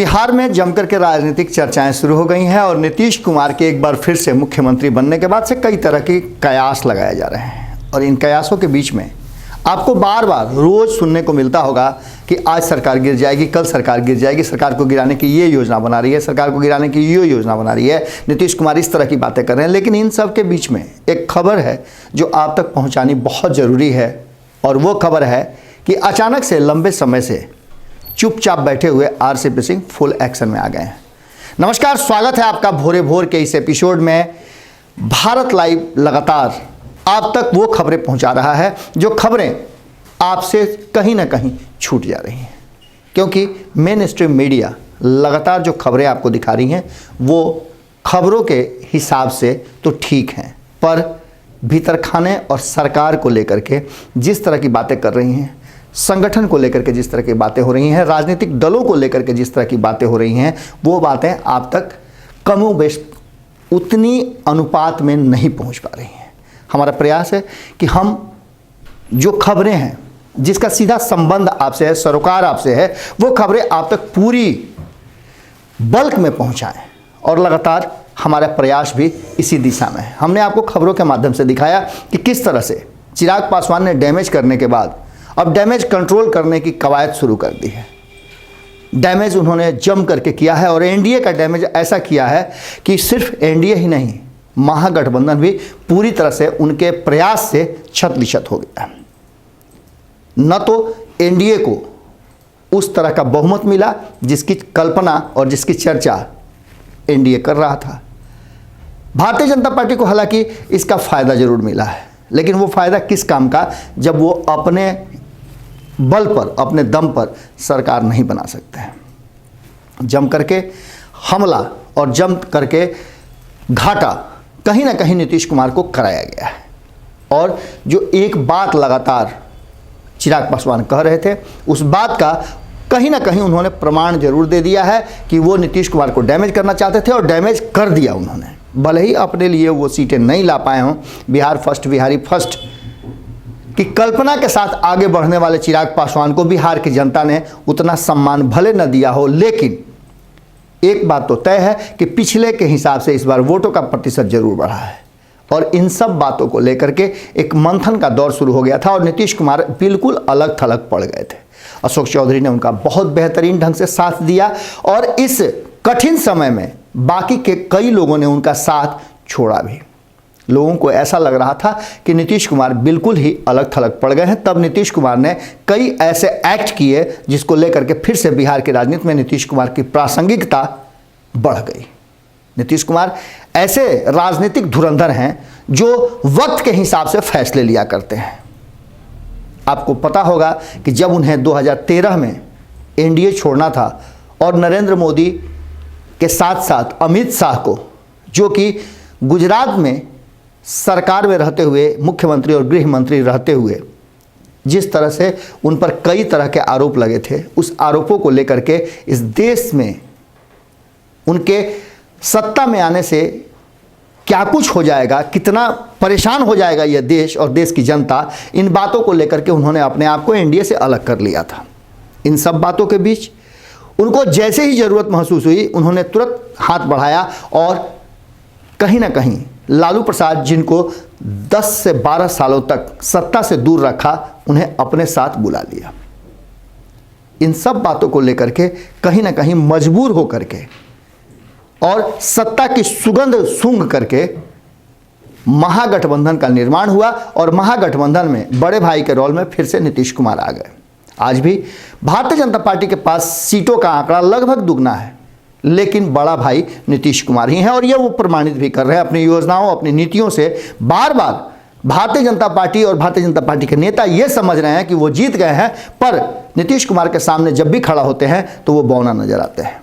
बिहार में जमकर के राजनीतिक चर्चाएं शुरू हो गई हैं और नीतीश कुमार के एक बार फिर से मुख्यमंत्री बनने के बाद से कई तरह के कयास लगाए जा रहे हैं। और इन कयासों के बीच में आपको बार बार रोज सुनने को मिलता होगा कि आज सरकार गिर जाएगी, कल सरकार गिर जाएगी, सरकार को गिराने की ये योजना बना रही है, सरकार को गिराने की ये योजना बना रही है। नीतीश कुमार इस तरह की बातें कर रहे हैं। लेकिन इन सब के बीच में एक खबर है जो आप तक पहुँचानी बहुत ज़रूरी है। और वो खबर है कि अचानक से लंबे समय से चुपचाप बैठे हुए आरसीपी सिंह फुल एक्शन में आ गए हैं। नमस्कार, स्वागत है आपका भोरे भोर के इस एपिसोड में। भारत लाइव लगातार आप तक वो खबरें पहुंचा रहा है जो खबरें आपसे कहीं ना कहीं छूट जा रही हैं, क्योंकि मेन स्ट्रीम मीडिया लगातार जो खबरें आपको दिखा रही हैं वो खबरों के हिसाब से तो ठीक हैं, पर भीतरखाने और सरकार को लेकर के जिस तरह की बातें कर रही हैं, संगठन को लेकर के जिस तरह की बातें हो रही हैं, राजनीतिक दलों को लेकर के जिस तरह की बातें हो रही हैं, वो बातें आप तक कमोबेश उतनी अनुपात में नहीं पहुंच पा रही हैं। हमारा प्रयास है कि हम जो खबरें हैं जिसका सीधा संबंध आपसे है, सरोकार आपसे है, वो खबरें आप तक पूरी बल्क में पहुंचाएं। और लगातार हमारा प्रयास भी इसी दिशा में है। हमने आपको खबरों के माध्यम से दिखाया कि किस तरह से चिराग पासवान ने डैमेज करने के बाद अब डैमेज कंट्रोल करने की कवायद शुरू कर दी है। डैमेज उन्होंने जम करके किया है और एनडीए का डैमेज ऐसा किया है कि सिर्फ एनडीए ही नहीं, महागठबंधन भी पूरी तरह से उनके प्रयास से छत-बिछत हो गया। न तो एनडीए को उस तरह का बहुमत मिला जिसकी कल्पना और जिसकी चर्चा एनडीए कर रहा था। भारतीय जनता पार्टी को हालांकि इसका फायदा जरूर मिला है, लेकिन वो फायदा किस काम का जब वो अपने बल पर, अपने दम पर सरकार नहीं बना सकते हैं। जम करके हमला और जम करके घाटा कहीं ना कहीं नीतीश कुमार को कराया गया है। और जो एक बात लगातार चिराग पासवान कह रहे थे, उस बात का कहीं ना कहीं उन्होंने प्रमाण जरूर दे दिया है कि वो नीतीश कुमार को डैमेज करना चाहते थे और डैमेज कर दिया उन्होंने। भले ही अपने लिए वो सीटें नहीं ला पाए हों, बिहार फर्स्ट, बिहारी फर्स्ट की कल्पना के साथ आगे बढ़ने वाले चिराग पासवान को बिहार की जनता ने उतना सम्मान भले न दिया हो, लेकिन एक बात तो तय है कि पिछले के हिसाब से इस बार वोटों का प्रतिशत जरूर बढ़ा है। और इन सब बातों को लेकर के एक मंथन का दौर शुरू हो गया था और नीतीश कुमार बिल्कुल अलग थलग पड़ गए थे। अशोक चौधरी ने उनका बहुत बेहतरीन ढंग से साथ दिया और इस कठिन समय में बाकी के कई लोगों ने उनका साथ छोड़ा भी। लोगों को ऐसा लग रहा था कि नीतीश कुमार बिल्कुल ही अलग थलग पड़ गए हैं। तब नीतीश कुमार ने कई ऐसे एक्ट किए जिसको लेकर के फिर से बिहार की राजनीति में नीतीश कुमार की प्रासंगिकता बढ़ गई। नीतीश कुमार ऐसे राजनीतिक धुरंधर हैं जो वक्त के हिसाब से फैसले लिया करते हैं। आपको पता होगा कि जब उन्हें 2013 में एनडीए छोड़ना था और नरेंद्र मोदी के साथ साथ अमित शाह को, जो कि गुजरात में सरकार में रहते हुए मुख्यमंत्री और गृह मंत्री रहते हुए जिस तरह से उन पर कई तरह के आरोप लगे थे, उस आरोपों को लेकर के इस देश में उनके सत्ता में आने से क्या कुछ हो जाएगा, कितना परेशान हो जाएगा यह देश और देश की जनता, इन बातों को लेकर के उन्होंने अपने आप को एनडीए से अलग कर लिया था। इन सब बातों के बीच उनको जैसे ही ज़रूरत महसूस हुई, उन्होंने तुरंत हाथ बढ़ाया और कहीं ना कहीं लालू प्रसाद, जिनको 10 से 12 सालों तक सत्ता से दूर रखा, उन्हें अपने साथ बुला लिया। इन सब बातों को लेकर के कहीं ना कहीं मजबूर होकर के और सत्ता की सुगंध सूंघ करके महागठबंधन का निर्माण हुआ और महागठबंधन में बड़े भाई के रोल में फिर से नीतीश कुमार आ गए। आज भी भारतीय जनता पार्टी के पास सीटों का आंकड़ा लगभग दुगना है, लेकिन बड़ा भाई नीतीश कुमार ही हैं और ये वो प्रमाणित भी कर रहे हैं अपनी योजनाओं, अपनी नीतियों से। बार बार भारतीय जनता पार्टी और भारतीय जनता पार्टी के नेता ये समझ रहे हैं कि वो जीत गए हैं, पर नीतीश कुमार के सामने जब भी खड़ा होते हैं तो वो बौना नजर आते हैं।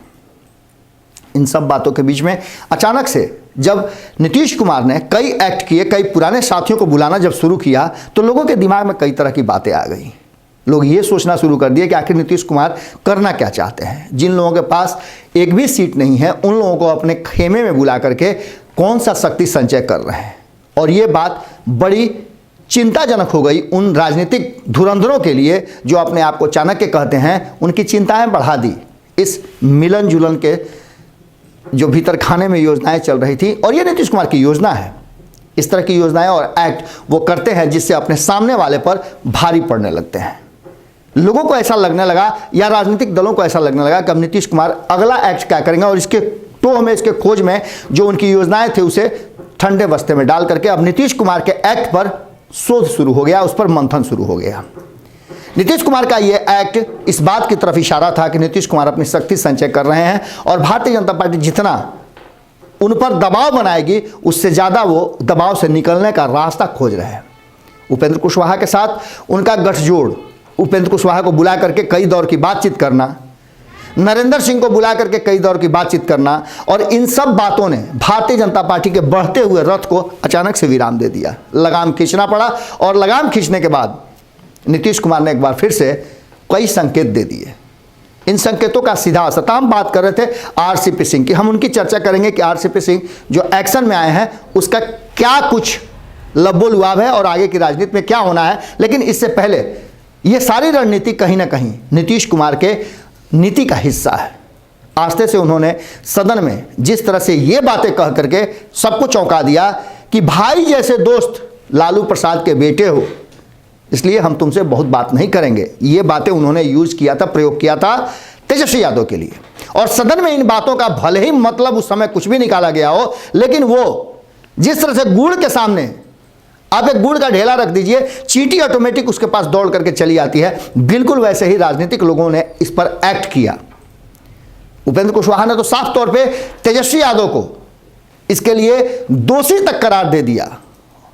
इन सब बातों के बीच में अचानक से जब नीतीश कुमार ने कई एक्ट किए, कई पुराने साथियों को बुलाना जब शुरू किया, तो लोगों के दिमाग में कई तरह की बातें आ गई। लोग ये सोचना शुरू कर दिए कि आखिर नीतीश कुमार करना क्या चाहते हैं। जिन लोगों के पास एक भी सीट नहीं है, उन लोगों को अपने खेमे में बुला करके कौन सा शक्ति संचय कर रहे हैं। और ये बात बड़ी चिंताजनक हो गई उन राजनीतिक धुरंधरों के लिए जो अपने आप को चाणक्य कहते हैं। उनकी चिंताएं बढ़ा दी इस मिलन जुलन के जो भीतर खाने में योजनाएं चल रही थी, और ये नीतीश कुमार की योजना है। इस तरह की योजनाएं और एक्ट वो करते हैं जिससे अपने सामने वाले पर भारी पड़ने लगते हैं। लोगों को ऐसा लगने लगा या राजनीतिक दलों को ऐसा लगने लगा कि अब नीतीश कुमार अगला एक्ट क्या करेंगे, और इसके टोह में, इसके खोज में जो उनकी योजनाएं थे उसे ठंडे बस्ते में डाल करके अब नीतीश कुमार के एक्ट पर शोध शुरू हो गया, उस पर मंथन शुरू हो गया। नीतीश कुमार का यह एक्ट इस बात की तरफ इशारा था कि नीतीश कुमार अपनी शक्ति संचय कर रहे हैं और भारतीय जनता पार्टी जितना उन पर दबाव बनाएगी उससे ज़्यादा वो दबाव से निकलने का रास्ता खोज रहे हैं। उपेंद्र कुशवाहा के साथ उनका गठजोड़, उपेंद्र कुशवाहा को बुला करके कई दौर की बातचीत करना, नरेंद्र सिंह को बुला करके कई दौर की बातचीत करना, और इन सब बातों ने भारतीय जनता पार्टी के बढ़ते हुए रथ को अचानक से विराम दे दिया। लगाम खींचना पड़ा, और लगाम खींचने के बाद नीतीश कुमार ने एक बार फिर से कई संकेत दे दिए। इन संकेतों का सीधा असर था। हम बात कर रहे थे आरसीपी सिंह की, हम उनकी चर्चा करेंगे कि आरसीपी सिंह जो एक्शन में आए हैं उसका क्या कुछ लब्बो लुआब है और आगे की राजनीति में क्या होना है। लेकिन इससे पहले ये सारी रणनीति कहीं ना कहीं नीतीश कुमार के नीति का हिस्सा है। आस्ते से उन्होंने सदन में जिस तरह से ये बातें कह करके सबको चौंका दिया कि भाई जैसे दोस्त लालू प्रसाद के बेटे हो, इसलिए हम तुमसे बहुत बात नहीं करेंगे। ये बातें उन्होंने यूज किया था, प्रयोग किया था तेजस्वी यादव के लिए। और सदन में इन बातों का भले ही मतलब उस समय कुछ भी निकाला गया हो, लेकिन वो जिस तरह से गुड़ के सामने आप एक गुड़ का ढेला रख दीजिए, चींटी ऑटोमेटिक उसके पास दौड़ करके चली आती है, बिल्कुल वैसे ही राजनीतिक लोगों ने इस पर एक्ट किया। उपेंद्र कुशवाहा ने तो साफ तौर पे तेजस्वी यादव को इसके लिए दोषी तक करार दे दिया,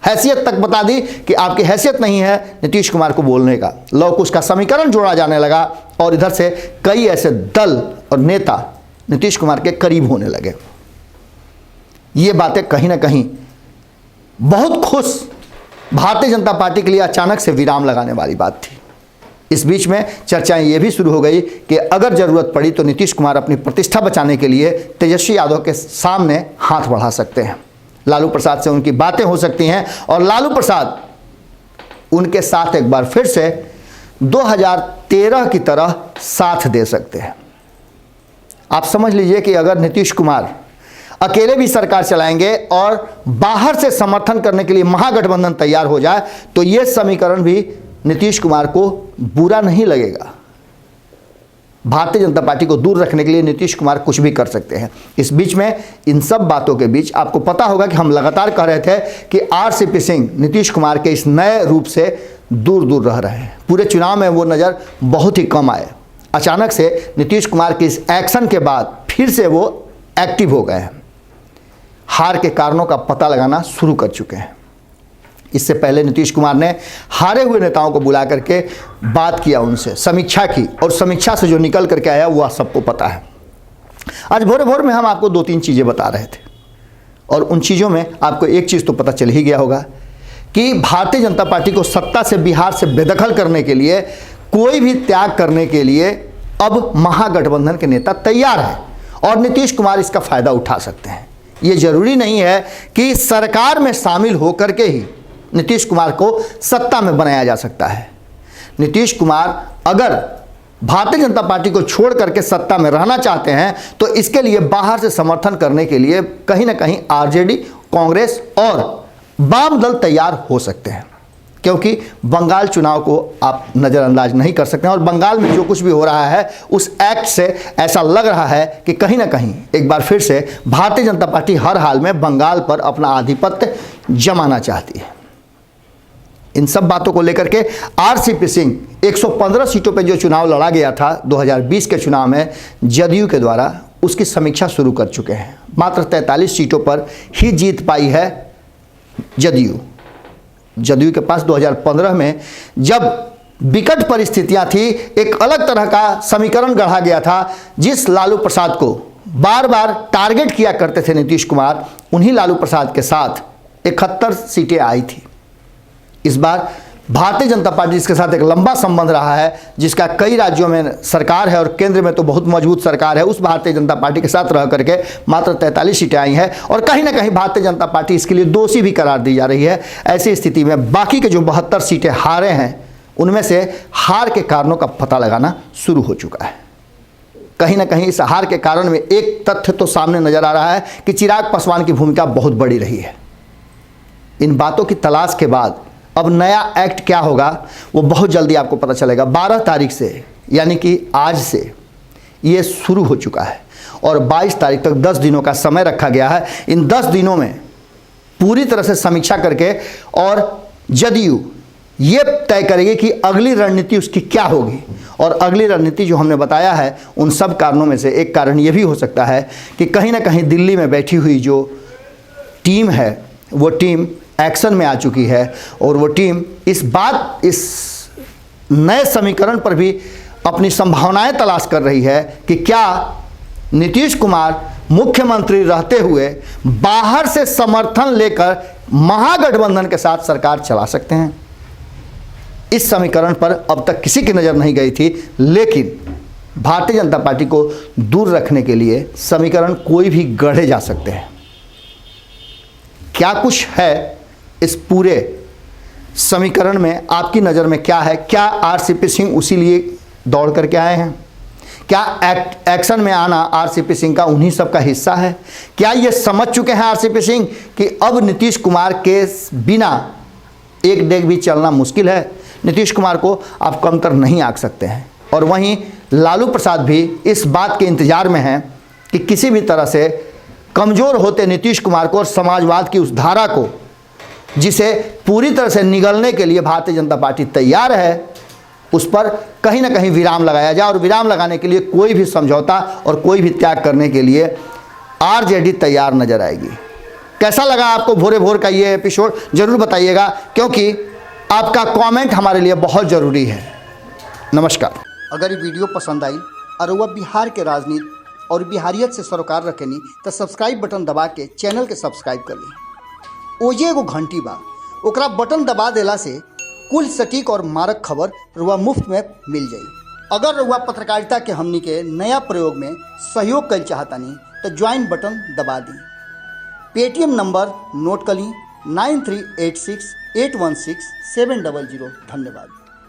हैसियत तक बता दी कि आपकी हैसियत नहीं है नीतीश कुमार को बोलने का। लोग उसका समीकरण जोड़ा जाने लगा और इधर से कई ऐसे दल और नेता नीतीश कुमार के करीब होने लगे। ये बातें कहीं ना कहीं बहुत खुश भारतीय जनता पार्टी के लिए अचानक से विराम लगाने वाली बात थी। इस बीच में चर्चाएं ये भी शुरू हो गई कि अगर जरूरत पड़ी तो नीतीश कुमार अपनी प्रतिष्ठा बचाने के लिए तेजस्वी यादव के सामने हाथ बढ़ा सकते हैं। लालू प्रसाद से उनकी बातें हो सकती हैं और लालू प्रसाद उनके साथ एक बार फिर से 2013 की तरह साथ दे सकते हैं। आप समझ लीजिए कि अगर नीतीश कुमार अकेले भी सरकार चलाएंगे और बाहर से समर्थन करने के लिए महागठबंधन तैयार हो जाए तो यह समीकरण भी नीतीश कुमार को बुरा नहीं लगेगा। भारतीय जनता पार्टी को दूर रखने के लिए नीतीश कुमार कुछ भी कर सकते हैं। इस बीच में इन सब बातों के बीच आपको पता होगा कि हम लगातार कह रहे थे कि आरसीपी सिंह नीतीश कुमार के इस नए रूप से दूर दूर रह रहे हैं। पूरे चुनाव में वो नज़र बहुत ही कम आए। अचानक से नीतीश कुमार के इस एक्शन के बाद फिर से वो एक्टिव हो गए हैं, हार के कारणों का पता लगाना शुरू कर चुके हैं। इससे पहले नीतीश कुमार ने हारे हुए नेताओं को बुला करके बात किया, उनसे समीक्षा की, और समीक्षा से जो निकल करके आया वह सबको पता है। आज भोरे भोर में हम आपको 2-3 चीज़ें बता रहे थे और उन चीज़ों में आपको एक चीज़ तो पता चल ही गया होगा कि भारतीय जनता पार्टी को सत्ता से बिहार से बेदखल करने के लिए, कोई भी त्याग करने के लिए अब महागठबंधन के नेता तैयार हैं और नीतीश कुमार इसका फ़ायदा उठा सकते हैं। ये जरूरी नहीं है कि सरकार में शामिल होकर के ही नीतीश कुमार को सत्ता में बनाया जा सकता है। नीतीश कुमार अगर भारतीय जनता पार्टी को छोड़ करके सत्ता में रहना चाहते हैं तो इसके लिए बाहर से समर्थन करने के लिए कहीं ना कहीं आरजेडी, कांग्रेस और वाम दल तैयार हो सकते हैं, क्योंकि बंगाल चुनाव को आप नज़रअंदाज नहीं कर सकते हैं। और बंगाल में जो कुछ भी हो रहा है उस एक्ट से ऐसा लग रहा है कि कहीं ना कहीं एक बार फिर से भारतीय जनता पार्टी हर हाल में बंगाल पर अपना आधिपत्य जमाना चाहती है। इन सब बातों को लेकर के आरसीपी सिंह 115 सीटों पर जो चुनाव लड़ा गया था 2020 के चुनाव में जदयू के द्वारा, उसकी समीक्षा शुरू कर चुके हैं। मात्र 43 सीटों पर ही जीत पाई है जदयू के पास 2015 में जब विकट परिस्थितियां थी, एक अलग तरह का समीकरण गढ़ा गया था। जिस लालू प्रसाद को बार बार टारगेट किया करते थे नीतीश कुमार, उन्हीं लालू प्रसाद के साथ 71 सीटें आई थी। इस बार भारतीय जनता पार्टी जिसके साथ एक लंबा संबंध रहा है, जिसका कई राज्यों में सरकार है और केंद्र में तो बहुत मजबूत सरकार है, उस भारतीय जनता पार्टी के साथ रह करके मात्र 43 सीटें आई हैं और कहीं ना कहीं भारतीय जनता पार्टी इसके लिए दोषी भी करार दी जा रही है। ऐसी स्थिति में बाकी के जो 72 सीटें हारे हैं उनमें से हार के कारणों का पता लगाना शुरू हो चुका है। कहीं ना कहीं इस हार के कारण में एक तथ्य तो सामने नजर आ रहा है कि चिराग पासवान की भूमिका बहुत बड़ी रही है। इन बातों की तलाश के बाद अब नया एक्ट क्या होगा वो बहुत जल्दी आपको पता चलेगा। 12 तारीख से, यानी कि आज से ये शुरू हो चुका है और 22 तारीख तक 10 दिनों का समय रखा गया है। इन 10 दिनों में पूरी तरह से समीक्षा करके और जदयू ये तय करेगी कि अगली रणनीति उसकी क्या होगी। और अगली रणनीति जो हमने बताया है, उन सब कारणों में से एक कारण ये भी हो सकता है कि कहीं ना कहीं दिल्ली में बैठी हुई जो टीम है वो टीम एक्शन में आ चुकी है और वो टीम इस नए समीकरण पर भी अपनी संभावनाएं तलाश कर रही है कि क्या नीतीश कुमार मुख्यमंत्री रहते हुए बाहर से समर्थन लेकर महागठबंधन के साथ सरकार चला सकते हैं। इस समीकरण पर अब तक किसी की नज़र नहीं गई थी, लेकिन भारतीय जनता पार्टी को दूर रखने के लिए समीकरण कोई भी गढ़े जा सकते हैं। क्या कुछ है इस पूरे समीकरण में, आपकी नज़र में क्या है? क्या आरसीपी सिंह उसी लिए दौड़ करके आए हैं? क्या एक्शन में आना आरसीपी सिंह का उन्हीं सब का हिस्सा है? क्या ये समझ चुके हैं आरसीपी सिंह कि अब नीतीश कुमार के बिना एक डेग भी चलना मुश्किल है? नीतीश कुमार को आप कमतर नहीं आंक सकते हैं। और वहीं लालू प्रसाद भी इस बात के इंतजार में हैं कि किसी भी तरह से कमज़ोर होते नीतीश कुमार को और समाजवाद की उस धारा को, जिसे पूरी तरह से निगलने के लिए भारतीय जनता पार्टी तैयार है, उस पर कहीं ना कहीं विराम लगाया जाए। और विराम लगाने के लिए कोई भी समझौता और कोई भी त्याग करने के लिए आरजेडी तैयार नजर आएगी। कैसा लगा आपको भोरे भोर का ये एपिसोड, ज़रूर बताइएगा, क्योंकि आपका कमेंट हमारे लिए बहुत ज़रूरी है। नमस्कार। अगर ये वीडियो पसंद आई और वह बिहार के राजनीति और बिहारियत से सरोकार रखेनी तो सब्सक्राइब बटन दबा के चैनल के सब्सक्राइब कर ली। ओजे एगो घंटी बा, ओकरा बटन दबा देला से कुल सटीक और मारक खबर रुआ मुफ्त में मिल जाई। अगर रुआ पत्रकारिता के हमनी के नया प्रयोग में सहयोग कर चाहतानी तो ज्वाइन बटन दबा दी। पेटीएम नंबर नोट कर ली 9386816700। धन्यवाद।